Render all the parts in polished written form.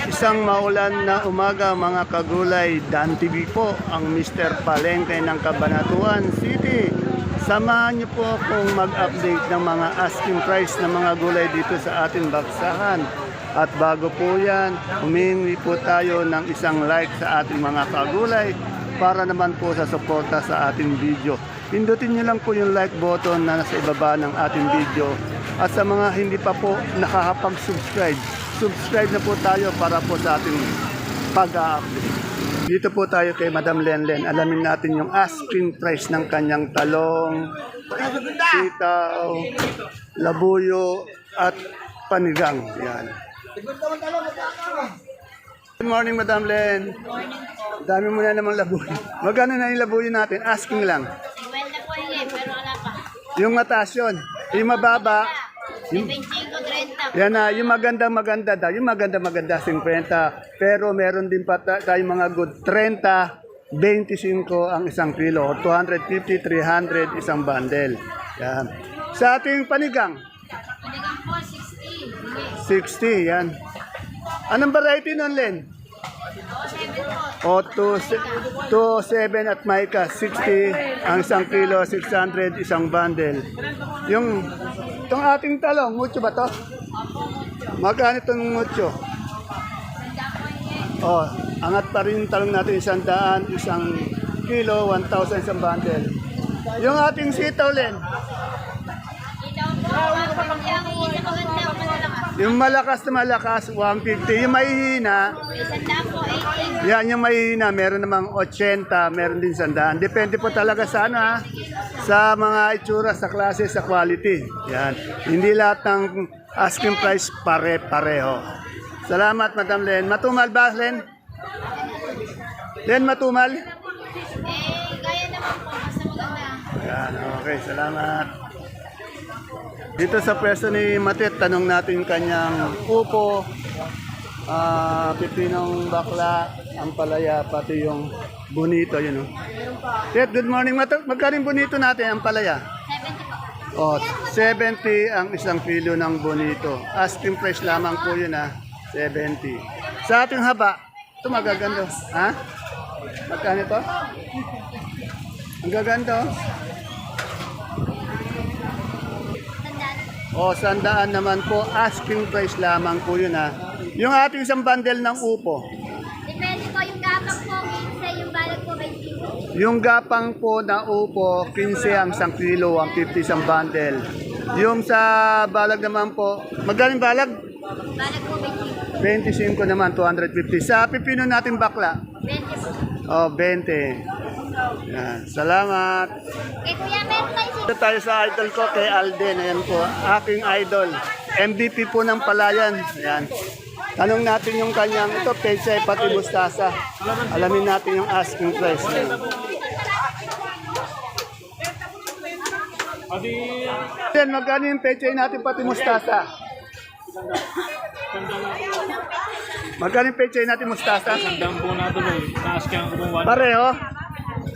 Isang maulan na umaga mga kagulay, Dan TV po ang Mr. Palengke ng Cabanatuan City. Samahan niyo po akong mag-update ng mga asking price ng mga gulay dito sa ating baksahan. At bago po yan, humingi po tayo ng isang like sa ating mga kagulay para naman po sa suporta sa ating video. Pindutin niyo lang po yung like button na nasa ibaba ng ating video. At sa mga hindi pa po nakakapag-subscribe, subscribe na po tayo para po sa ating pag-update. Dito po tayo kay Madam Lenlen. Alamin natin yung asking price ng kanyang talong, sitaw, labuyo, at panigang. Yan. Good morning, Madam Len. Good morning po. Dami mo na namang labuyo. Magkano na yung labuyo natin? Asking lang. 50 po yun pero wala pa. Yung mataas yun. Yung mababa. 25, 30. Yan na, yung maganda daw. Yung maganda, 50. Pero meron din pa tayong mga good 30, 25 ang isang kilo. 250, 300 isang bundle. Yan. Sa ating panigang, Panigang po, 60. 60. Yan. Anong variety nun, Len? 7 po. O, 2, 7 at Maika, 60 ang isang kilo, 600 isang bundle. Itong ating talong, mucho ba to? Magkano itong mucho? Oh, angat pa rin yung talong natin, 100, isang kilo, 1,000 isang bundle. Yung ating sitaw, Len, Itaw po, ang isa maganda, malakas. yung malakas na malakas, 150. Yung mahihina, Isang daan po, 80. yan yung mahihina, meron namang 80, meron din 100. Depende po talaga sa ano, ha? Sa mga itsura, sa klase, sa quality. Yan. Hindi lahat ng asking price pare-pareho. Salamat, Madam Len. Matumal ba, Len? Len, matumal? Gaya naman po, basta maganda. Yan, okay, salamat. Dito sa pwesto ni Matet, tanong natin yung kanyang upo, pipinong bakla, ang palaya, pati yung bonito, yun. Tet, good morning, Matet. Magkaling bonito natin, ang palaya? 70 po. O, 70 ang isang kilo ng bonito. Asking price lamang po yun, 70. Sa ating haba, ito magaganda. Ha? Magkano ito? Ang gaganda. O, 100 naman po. Asking price lamang po yun, Yung ating isang bundle ng upo. Depende po yung gapang po, 15, yung balag po, 25. Yung gapang po na upo, 15 ang isang kilo, 150 isang bundle. Yung sa balag naman po, magaling balag? Balag po, 25. 25 naman, 250. Sa pipino natin bakla? 20 po. O, 20. Yan. Salamat. Kuya, meron tayo Dito tayo sa idol ko kay Alden. Ayan po, aking idol. MVP po ng Palayan. Ayan. Tanong natin yung kanyang, ito, pechay pati mustasa. Alamin natin yung asking price. Ayan. Then, magkano yung pechay natin pati mustasa? Magkano yung pechay natin mustasa? Sandang po na tuloy. Na-asking ko po 1. Pareho.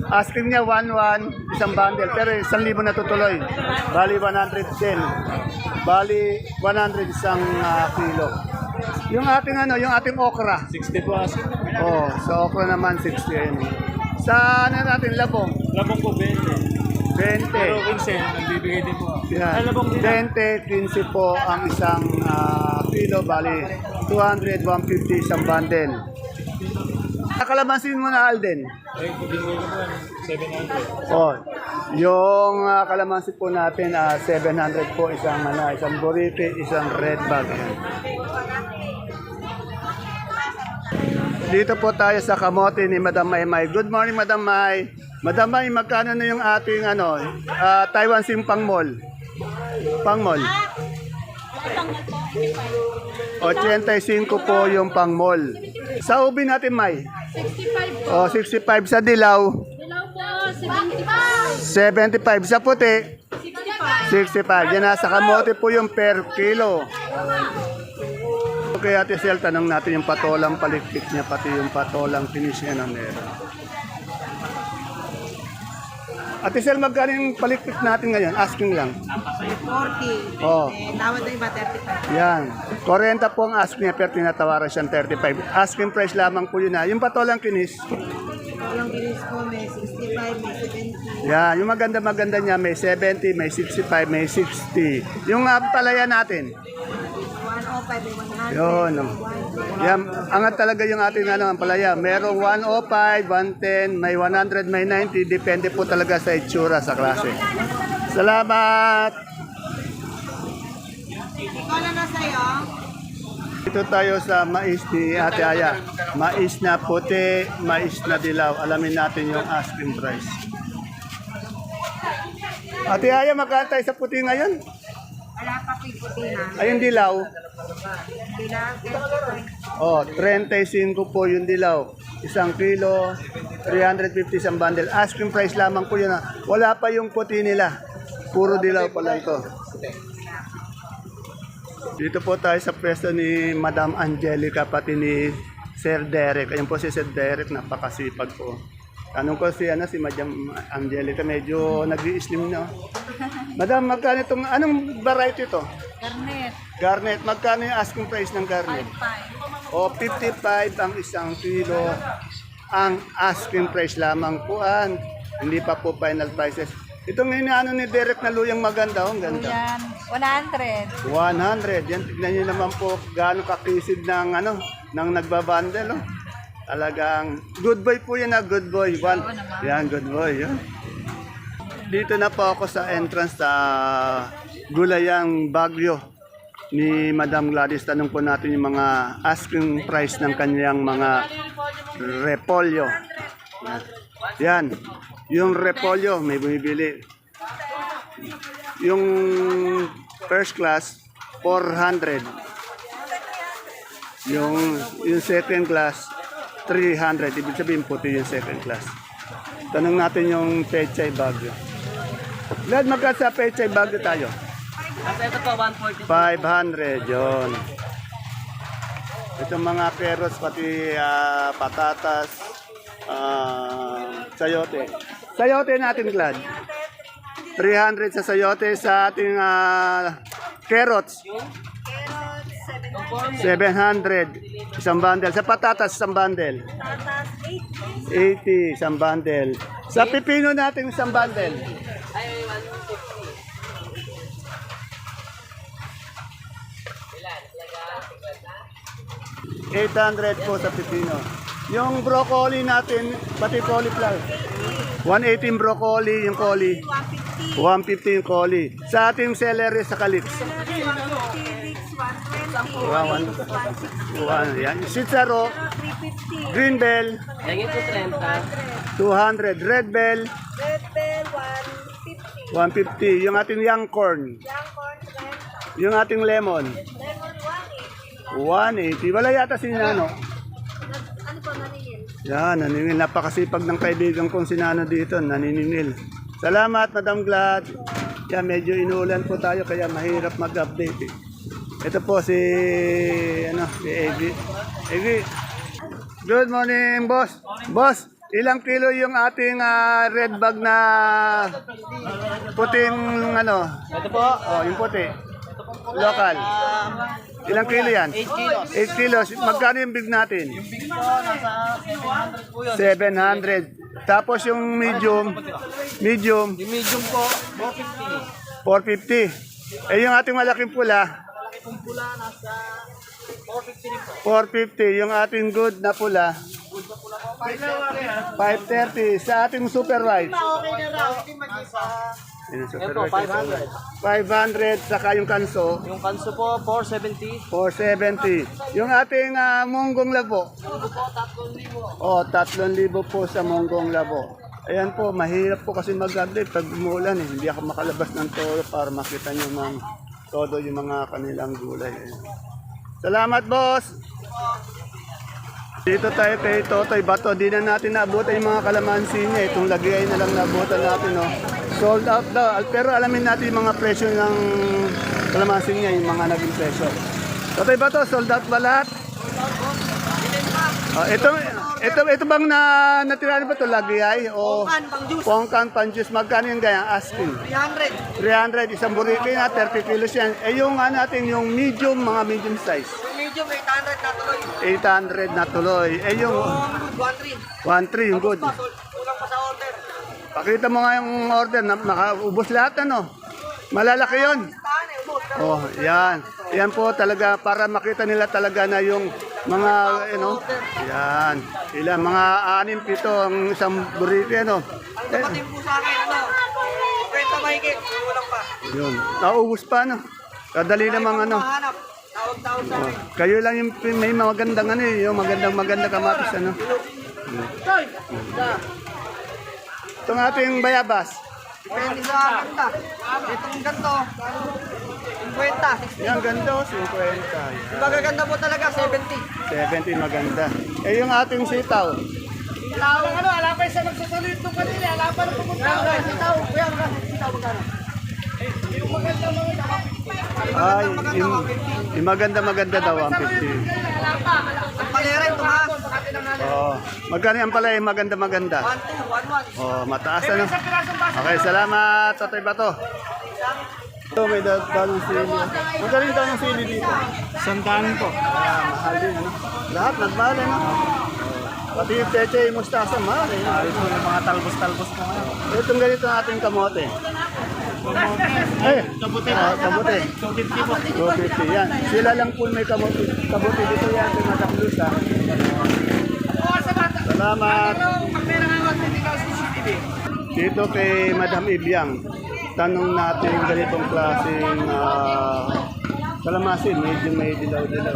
Asking niya 1,1 isang bundle pero 1,000 na tutuloy. Bali 100 din. Bali 100 isang kilo. Yung ating yung ating okra. 60 po asking. Oh, sa okra naman 60 yun. Sa ano natin labong? Labong po 20. 20. Pero 15, nagbibigay din po. Yan. Ay, labong din. 20, 15 po ang isang kilo. Bali 200, 150 isang bundle. Kalamansin mo na, Alden. Ay, binigay ko po 700. Oh, yung kalamansi po natin 700 po isang isang burite, isang red bag. Ayan. Dito po tayo sa kamote ni Madam Maymay. Good morning, Madam May. Madam May, magkano na yung ating Taiwan Sim Pangmol? Pangmol. 85 po yung pangmol. Sa ubi natin, May? 65 po. O, 65 sa dilaw. Dilaw po, 75. 75 sa puti. 65. Yan sa kamote po yung per kilo. Okay, Ate Sel, tanong natin yung patolang palikpik niya, pati yung patolang finish niya na meron. Ate Sel, magkano yung palikpik natin ngayon? Asking lang. 40. Oh. Tawad na iba, 35. Yan. 40 po ang asking niya, pero tinatawaran siyang 35. Asking price lamang po yun na. Yung patolang kinis. Walang ginis ko, may 65, may 70. Yan. Yung maganda-maganda niya, may 70, may 65, may 60. Yung palaya natin. 105, may 100. Yun. Yan. Angat talaga yung ating ang palaya. Merong 105, 110, may 100, may 90. Depende po talaga sa itsura, sa klase. Salamat! Ikaw na na sa'yo. Dito tayo sa mais ni Ate Aya. Mais na puti, mais na dilaw. Alamin natin yung asking price. Ate Aya, magkano tayo sa puti ngayon? Wala pa po yung puti na. Ayun dilaw. Bilang, Oh, 35 po yung dilaw. 1 kilo, 350 isang bundle. Asking price lamang po yun. Wala pa yung puti nila. Puro dilaw pa lang to. Dito po tayo sa pwesto ni Madam Angelica pati ni Sir Derek. Ayun po si Sir Derek, napakasipag po. Tanong ko si Madam Angelica, medyo nag-i-slim na. Madam, magkano itong, anong variety ito? Garnet. Garnet, magkano yung asking price ng garnet? 5. O 55 ang 1 kilo. Ang asking price lamang po. Hindi pa po final prices. Itong inaano ni Derek na luyang maganda, ang ganda. Yan, 100. 100. Yan, tignan nyo naman po gaano kakisid ng ng nagbabundle. Talagang good boy po yan, good boy. Yan, good boy. Yan. Dito na po ako sa entrance sa Gulayang Bagyo ni Madam Gladys. Tanong po natin yung mga asking price ng kanyang mga repolyo. Yan. Yung repolyo, may bumibili. Yung first class, 400. Yung second class, 300. Ibig sabihin puti yung second class. Tanong natin yung Pechay Bagyo. Lad, magkat sa Pechay Bagyo tayo? Ito po, 140. 500, yon. Itong mga carrots, pati patatas, sayote. Sayote natin, Glad. 300 sa sayote, sa ating carrots. 700 isang bundle. Sa patatas, isang bundle. 80 isang bundle. Sa pipino natin, isang bundle. 800 po sa pipino. Yung broccoli natin, pati cauliflower. 118 broccoli, yung coli. 150 yung coli. Sa ating celery sa calyx. Yan. Sitsaro, green bell, 200. Red bell, 150. Yung ating young corn. Yung ating lemon, 180. Wala yata si Nano. Ano po, maningil? Yan, naniningil. Napakasipag ng kaibigan kong si Nano dito. Naniningil. Salamat, Madam Glad. Yan, medyo inuulan po tayo kaya mahirap mag-update. Ito po si Eggy. Eggy. Good morning, boss. Boss, ilang kilo yung ating red bag na puting Ito po, Oh, yung puti. Local. Ilang kilo yan? 8 kilos. 8 kilos. Magkano yung big natin? Yung big po, nasa 700 po yun. 700. Tapos yung medium, Yung medium po, 450. 450. Eh yung ating malaking pula, Malaki pong pula, nasa 450 rin po. 450. Yung ating good na pula, Good na pula po. 5 530. Sa ating super white, Okay na raw, hindi mag-isa. yun, Ito super po, white. 500. 500. Saka yung kanso, Yung kanso po, 470. 470. Yung ating munggong labo, Ito po, 3,000. oh, 3,000 po sa munggong labo. Ayan po, mahirap po kasi mag-update pag umulan eh. Hindi ako makalabas ng toro para makita nyo ng todo yung mga kanilang gulay. Salamat, boss! Dito tayo kay Totoy Bato. Di na natin naabutan yung mga kalamansi niya. Itong lagay na lang naabutan natin. No? Sold out daw. Pero alamin natin yung mga presyo ng kalamansi niya, yung mga naging presyo. Totoy Bato, sold out ba lahat? Ito bang natira ba ito? Lagiyay? O Pongkan, pang juice. Pongkan, pang-juice. Magkano yung ganyan? Asking. 300. 300, isang burrito na, 30 kilos yan. Eh yung natin, yung medium, mga medium size. Yung medium, 800 na tuloy. 800 na tuloy. Eh yung Yung good, 1.3. 1.3, yung good. Kulang pa sa order. Pakita mo nga yung order, nakaubos lahat ano. Malalaki yun. Tahan eh, ubos. Oh, yan. Yan po talaga para makita nila talaga na yung mga yan. Ilan mga 6-7 ang isang burrito ano. Ang dapatin po sa akin, 50 mahigit. Kulang pa. Yun. Naubos pa ano. Kadali namang ano. Mahanap. Tawag-tawag sa akin. Kayo lang yung may magandang ano yung magandang kamatis ano. Itong ating bayabas. Depende sa ganda. Itong ganito, 50. Yan ganda 50. Yan. Diba gaganda po talaga, 70. 70 maganda. Eh yung ating sitaw. Sitaw lang alapay sa magsusulit nung kanila, alapay na pupunta. Sitaw, kuya, sitaw magkano? Yung maganda Ay, yung maganda daw ang 50. Ang palera yung tumaas. Oh, magkano ang pala yung maganda? 1-2, 1-1. Oh, mataas ano. Okay, salamat Tatay Bato. Ito may dalong sili. Magaling dalong sili dito. Sandaan po. Mahal din ano. Lahat nagmahal ano. Pati yung peche, yung mustasa, mahal eh. Ito yung mga talbos-talbos ko ngayon. Itong ganito ang ating kamote. Eh, kamote. 250 po. 250 yan. Sila lang po may kamote. Kamote dito yan, yung Madaklos ha. Salamat. Dito kay Madam Ibiang, tanong natin yung ganitong klaseng kalamansi, medyo may dilaw-dilaw.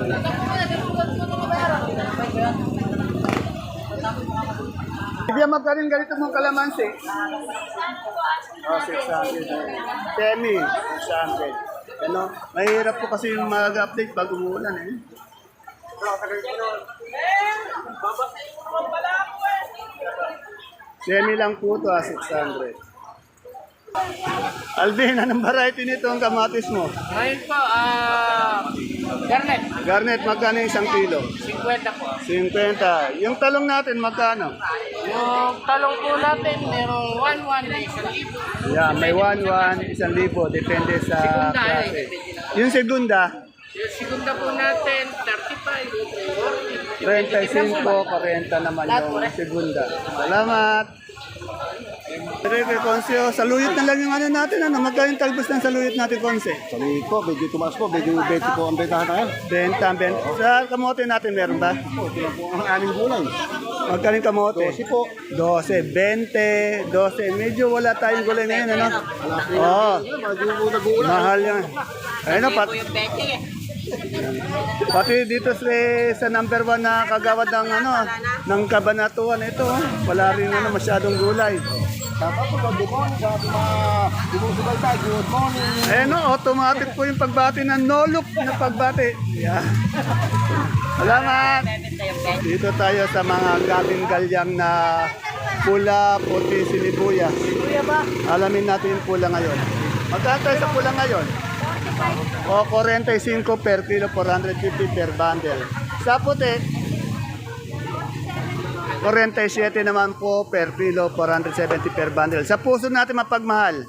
Ibiang, magkano yung ganito mong kalamansi? Oh, 600. Temi, 600. Ano, mahirap po kasi yung mag-update pag umuulan eh. Semi lang po ito 600. Alvin, anong variety nito ang kamatis mo? Ngayon po, Garnet, Garnet, magkano yung 1 kilo? 50 po. 50. Yung talong natin, magkano? Yung talong po natin, merong 1-1, 1,000. Yeah, may 1,1, 1,000. Depende sa Segunda, klase. Yung segunda, Yung segunda po natin, 35, 35, 40 naman yung segunda. Salamat. Pero Conseo, saluyot na lang yung ano natin, ano? Magkano yung talbos ng saluyot natin, Conse? Sabi ko, medyo tumaas po, medyo 20 po ang bentahan ngayon. Benta. Sa kamote natin meron ba? Ito lang po ang aming gulay. Magkano yung kamote? 12 po. 12, 20, 12. Medyo wala tayong gulay ngayon, ano? Oo, Medyo nag-uulan. mahal yan. Ayun, pati dito sa number 1 na kagawad ng ano, ng Kabanatuan ito, wala rin ano masyadong gulay. Tapos po, good morning sa ating mga bumusugal tayo. Good morning. Eh no, automatic po yung pagbati ng no-look na pagbati. Yeah. Salamat! Dito tayo sa mga galing-galyang na pula, puti, sinibuyas. Alamin natin yung pula ngayon. Magkano tayo sa pula ngayon? O 45 per kilo, 450 per bundle. Sa puti, 47 naman po per kilo, 470 per bundle. Sa puso natin mapagmahal,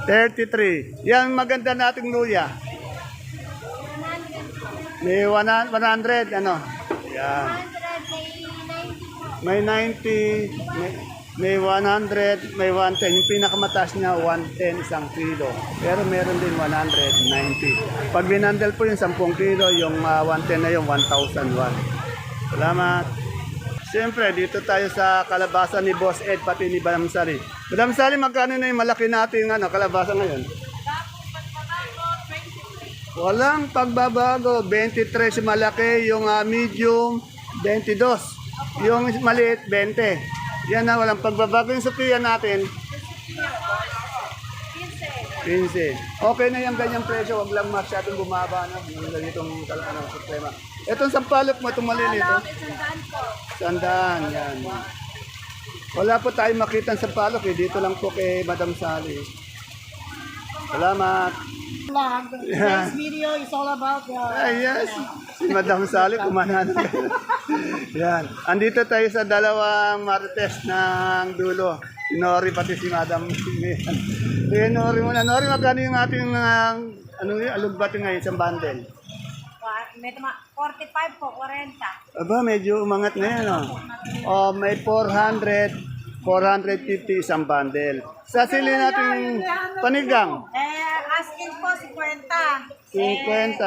33. Yan maganda nating luya. May 100, ano? Yan. May 90, may 100, may 110. Yung pinakamataas niya, 110 isang kilo. Pero meron din 190. Pag binandal po yung 10 kilo, yung 110 na yung 1,001. Salamat. Siyempre, dito tayo sa kalabasa ni Boss Ed, pati ni Madam Sally. Madam Sally, magkano na yung malaki natin kalabasa ngayon? Walang pagbabago. 23 malaki, yung medium, 22. Yung maliit, 20. Yan na, walang pagbabago. Yung Sophia natin, 15. Okay na yung ganyang presyo, wag lang masyadong bumaba na. Yung ganitong problema. Itong sampalok mo, itong maliliit. Sandaan, yan. Wala po tayong makita sa sampalok eh. Dito lang po kay Madam Sally. Salamat. Yeah. video is all about Ay, yes. Si Madam Sally, kumanan. Yan. Andito tayo sa dalawang marites ng dulo. Si Nori pati si Madam. Si Nori muna. Nori, magkano yung ating alugbati ngayon sa bundle? may 45 po, 40. Aba, medyo umangat na yan. Oh, may 400, 450 isang bundle. Sa sili natin panigang. Asking po 50. 50.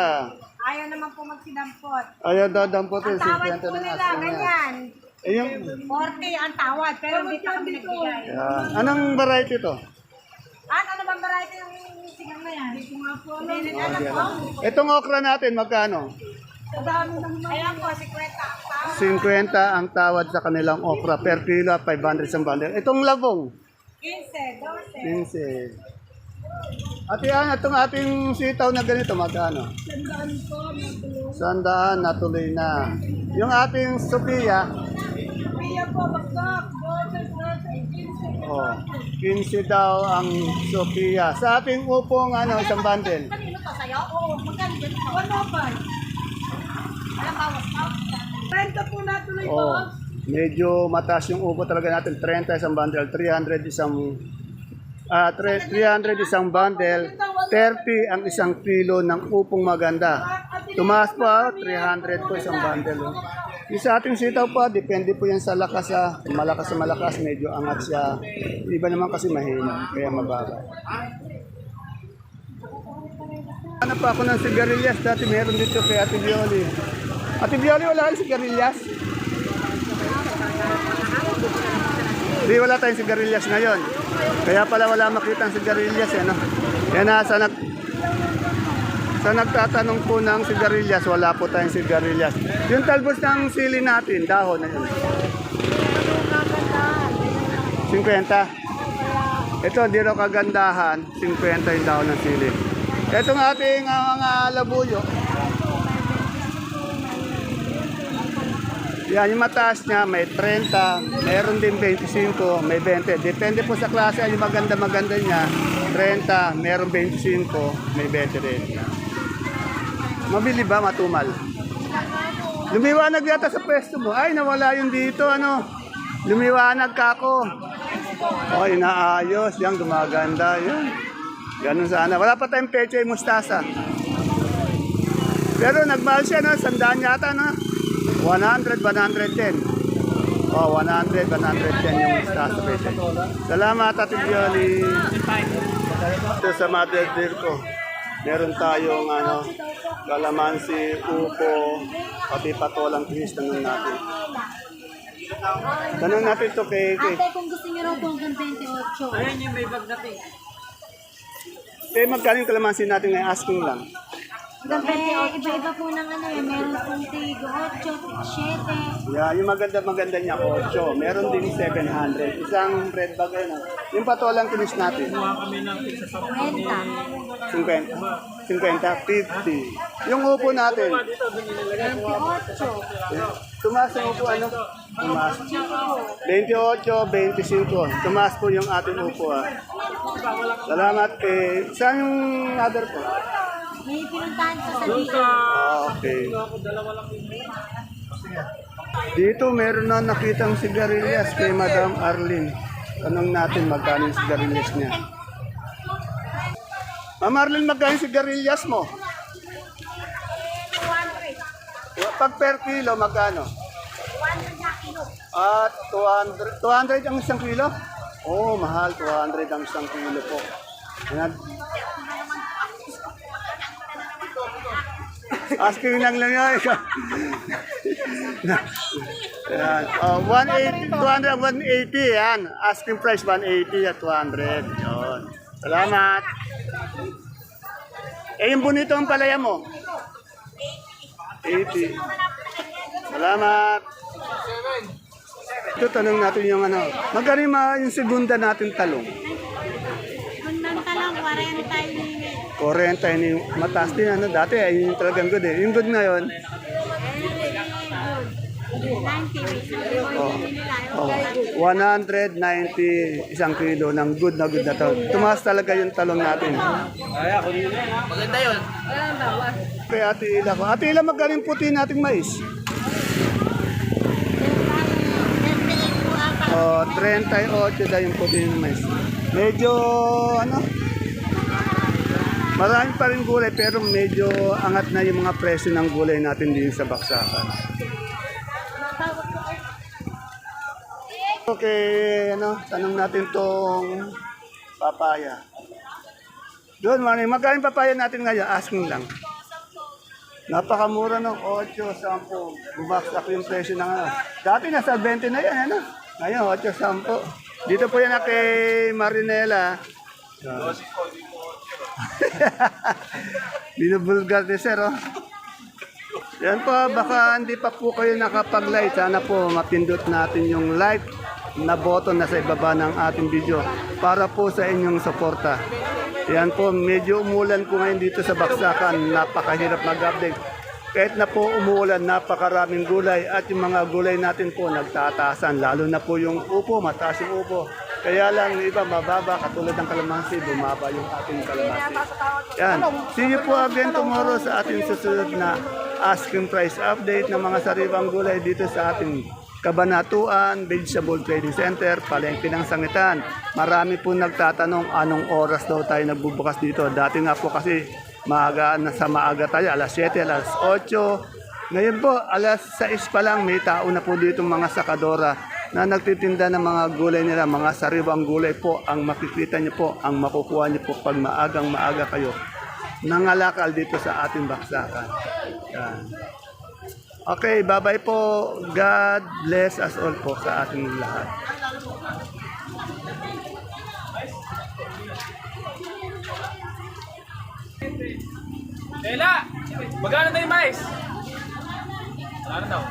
Ayaw naman po magsidampot. Ayaw daw dampot yung Ang tawad 50 po ng nila, asking niya. ganyan. Eh, yung, 40 ang tawad, pero hindi pa kami nagbigay. yan. Anong variety to? Ano bang variety ng sigang na yan? Hindi ko nga po alam. Hindi Oh, alam yan. po. Itong okra natin, magkano? Ayan po, 50 ang tawad. 50 ang tawad sa kanilang okra per kilo, 500 isang bundle. Itong labong, 15, 12. 15. Ate Ana, itong ating sitaw na ganito, magkano? 100 natuloy na. Yung ating Sophia, Pia po, bagsak. 12, 15. oh, 15 daw ang Sophia. Sa ating upong isang bundle. Kanino to sa'yo? Oo, magkano dyan? 105. Alam bawas pa? 30 po natuloy po. Oh, medyo mataas yung upo talaga natin. 30 isang bundle, 300 isang 300 isang bundle, 30 ang isang kilo ng upong maganda. Tumaas pa, 300 po isang bundle. Yung sa ating sitaw pa, depende po yan sa lakas. Malakas sa malakas, medyo angat siya. Iba naman kasi mahina, kaya mababa. Ano pa ako ng sigarilyas? Dati meron dito kay Ate Violi. Ate Violi, wala kang sigarilyas? Di, wala tayong sigarilyas ngayon. Kaya pala wala makita ang sigarilyas. Yan na, sa nagtatanong po ng sigarilyas, wala po tayong sigarilyas. Yung talbos ng sili natin, dahon na yun. 50. Ito, di raw kagandahan, 50 yung dahon ng sili. Itong ating mga labuyo. Yan, yung mataas niya, may 30, mayroon din 25, may 20. Depende po sa klase, yung maganda-maganda niya, 30, mayroon 25, may 20 rin. Mabili ba, matumal? Lumiwanag yata sa pwesto mo. Ay, nawala yun dito, Lumiwanag ka ako. Oh, inaayos, yan, gumaganda, yun. Ganun sana. Wala pa tayong peche mustasa. Pero nagmahal siya, 100 yata, 100, 110. Oh, 100, 110 yung mustasa peche. Salamat, Ate Violi. Ito sa mother dear ko. Meron tayong kalamansi, upo, pati patolang kinis. Tanong natin. Tanong natin ito kay... Ate, kung gusto niyo raw po hanggang 28. Ayan yung may bag natin. Kaya magkano yung kalamansi natin ngayon? Asking lang. Iba-iba po ng meron pong 8, 7. Yeah, yung maganda niya, 8. Meron din 700. Isang red bag yung patolang kinis natin. 50. 50. 50. Yung upo natin. 28. Tumaas yung upo, Tumaas. 28, 25. Tumaas po yung ating upo, Salamat kay... Saan yung other po? May pinuntahan po sa dito. Okay. Dito meron na nakitang sigarilyas kay Madam Arlene. Tanong natin magkano yung sigarilyas niya. Ma'am Arlene, magkano yung sigarilyas mo? 200. Pag per kilo, magkano? 200 na kilo. 200. 200 ang isang kilo? Oh, mahal. 200 ang isang kilo po. Ayan. Asking lang yun. Yan. 180, 200, 180 yan. Asking price 180 at 200. Yun. Salamat. Yung bonito ang palaya mo? 80. Salamat. Ito, tanong natin yung magkano yung segunda natin talong? Gundang talong, 40 yun. 40 yung mataas din dati ay yung talagang good Yung good ngayon, Oh, 190 isang kilo ng good na talong. Tumaas talaga yung talong natin. Maganda yun. Kay Ate Ila ko. Ate Ila, magkaling puti nating mais. Oh, 38 daw yung puti ng mais. Medyo, marami pa rin gulay pero medyo angat na yung mga presyo ng gulay natin din sa baksakan. Okay, tanong natin tong papaya. Doon, magkano papaya natin ngayon? Asking lang. Napakamura ng 8, 10. Bumagsak yung presyo ng Dati nasa 20 na yan, Ngayon, 8, 10. Dito po yan kay Marinela. Binubulgar ni Sir, Yan po, baka hindi pa po kayo nakapag-like. Sana po mapindot natin yung like na button na sa ibaba ng ating video para po sa inyong suporta. Yan po, medyo umulan po ngayon dito sa Baksakan. Napakahirap mag-update. Kahit na po umuulan, napakaraming gulay at yung mga gulay natin po nagtataasan. Lalo na po yung upo, mataas yung upo. Kaya lang yung iba mababa, katulad ng kalamansi, bumaba yung ating kalamansi. Yan. See you po again tomorrow sa ating susunod na asking price update ng mga sariwang gulay dito sa ating Kabanatuan Vegetable Trading Center, Palengke ng Sangitan. Marami po nagtatanong anong oras daw tayo nagbubukas dito. Dati nga po kasi maaga tayo, alas 7, alas 8. Ngayon po, alas 6 pa lang may tao na po dito mga sakadora na nagtitinda ng mga gulay nila, mga sariwang gulay po ang makikita niyo po, ang makukuha niyo po pag maaga kayo nangalakal dito sa ating baksakan. Yan. Okay, bye-bye po. God bless us all po sa ating lahat. Lela, magkano tayo mais? Ano daw?